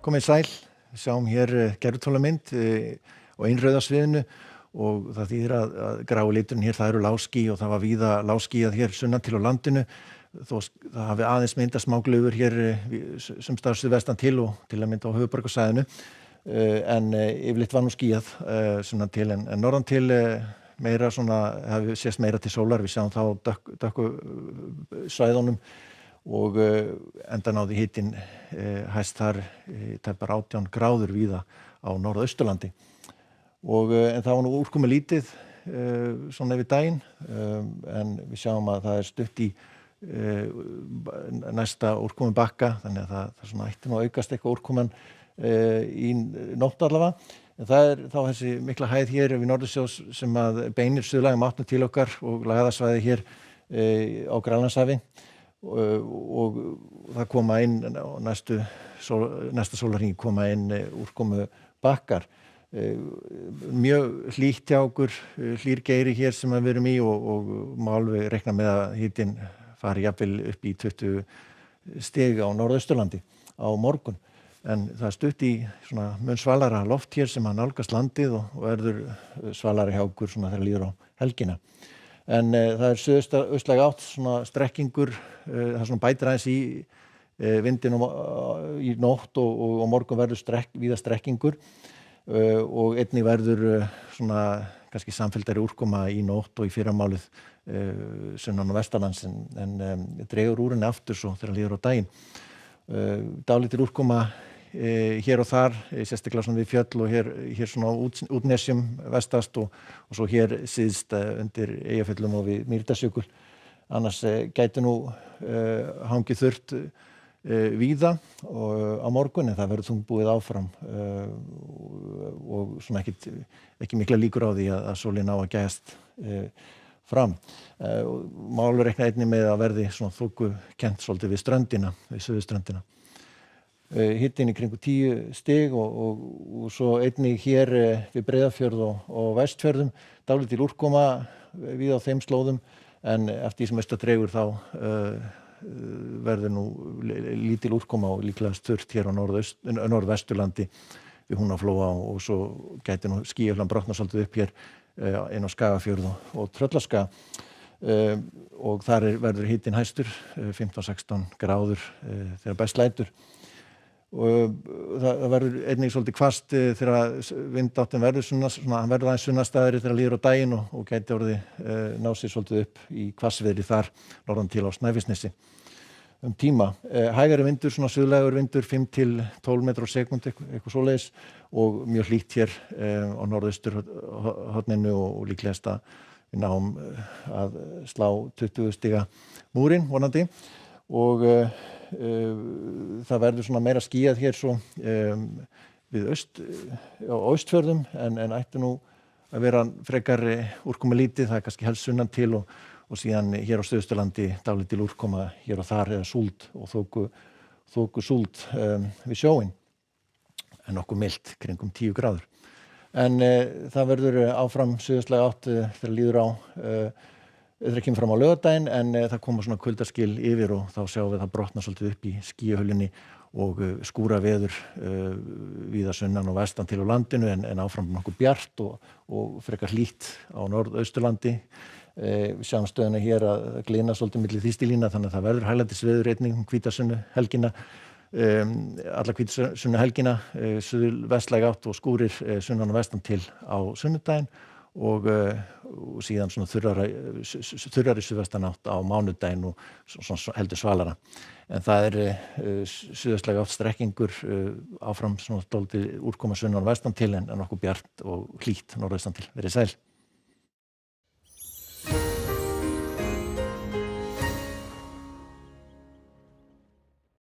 Komið sæl, við sjáum hér gervitólamynd á einrauða sviðinu og það þýðir að grái liturinn hér, það eru lágský og það var víða lágskýjað hér sunnan til á landinu þó það hafi aðeins myndast smá glufur hér sumstaðar suðvestan til og til að mynda á höfuðborgarsvæðinu en yfirleitt var nú skýjað sunnan til en norðan til meira svona, hafi sést meira til sólar, við sjáum þá dökku svæðunum og enda náði hitinn hæst þar tæpar 18 gráður víða á norðausturlandi og en það var nú úrkomu lítið svona yfir daginn en við sjáum að það stutt í næsta úrkomu bakka þannig að það svona ætti nú að aukast eitthvað úrkoman í nótt allavega en það þá þessi mikla hæð hér við Norðursjós sem að beinir suðlægum áttum til okkar og lagaðarsvæði hér á Grænlandshafi og það koma inn næsta sólarhring koma inn úrkomu bakkar mjög hlýtt hjá okkur hlýr geiri hér sem við erum í og má alveg reikna með að hitinn fari jafnvel upp í 20 stig á norðausturlandi á morgun en það stutt í svona mun svalara loft hér sem að nálgast landið og verður svalara hjá okkur svona þegar líður á helgina en það suðaustlæg átt svona strekkingur það svona bætir aðeins í vindinum í nótt og morgun verður víða strekkingur og einnig verður svona kannski samfelldari úrkoma í nótt og í fyrramálið sunnan og vestanlands en dregur úr henni aftur svo þegar líður á daginn dálítil úrkoma hér og þar sérstaklega svona við fjöll og hér svona útnesjum vestast og svo hér síðst undir Eyjafjöllum og við Mýrdalsjökul annars gæti nú hangið þurrt víða á morgun en það verður þungbúið áfram og svona ekki mikla líkur á því að sólin á að gæjast fram má alveg reikna einnig með að verði svona þokukennt svolítið við ströndina, við suðurströndina hitinn í kringum 10 stig og svo einnig hér við Breiðafjörð og Vestfjörðum dálítil úrkoma við á þeim slóðum en eftir því sem austar dregur þá verður nú lítil úrkoma og líklega þurrt hér á norðvesturlandi við Húnaflóa og svo gæti nú skýjaflan brotna svolítið upp hér inn á Skagafjörð og Tröllaskaga og þar verður hitinn hæstur 15-16 gráður þegar best lætur og það verður einnig svolítið hvasst þegar vindáttin verður svona hann verður aðeins sunnastæðari þegar líður á daginn og gæti orðið ná sér svolítið upp í hvassviðri þar norðan til á Snæfellsnesi tíma. Hægari vindur, svona suðlægur vindur 5-12 metrar á sekúndu eitthvað svoleiðis og mjög hlýtt hér á norðausturhorninu og líklegast að við náum að slá 20 stiga múrinn vonandi og það verður svona meira skýjað hér svo við á Austfjörðum en ætti nú að vera frekar úrkomu lítið, það kannski helst sunnan til og síðan hér á Suðausturlandi dálítil úrkoma hér og þar eða súld og þoku súld við sjóinn en nokkuð milt kringum 10 gráður en það verður áfram suðaustlæg átt þegar líður á þegar kemur fram á laugardaginn en það koma svona kuldaskil yfir og þá sjáum við það brotna svolítið upp í skýjahulunni og skúra veður víða sunnan og vestan til á landinu en áfram nokkuð bjart og frekar hlýtt á norðausturlandi við sjáum stöðuna hér að glina svolítið milli þýstilína þannig að það verður hæglætisveður einnig hvítasunnu helgina alla hvítasunnu helgina suðvestlæg átt og skúrir sunnan og vestan til á sunnudaginn og síðan svona þurrari suðvestanátt á mánudaginn og svona heldur svalara en það suðvestlæg átt strekkingur áfram svona dálítið úrkoma sunnan og vestan til en nokkuð bjart og hlýtt norðaustan til verið sæl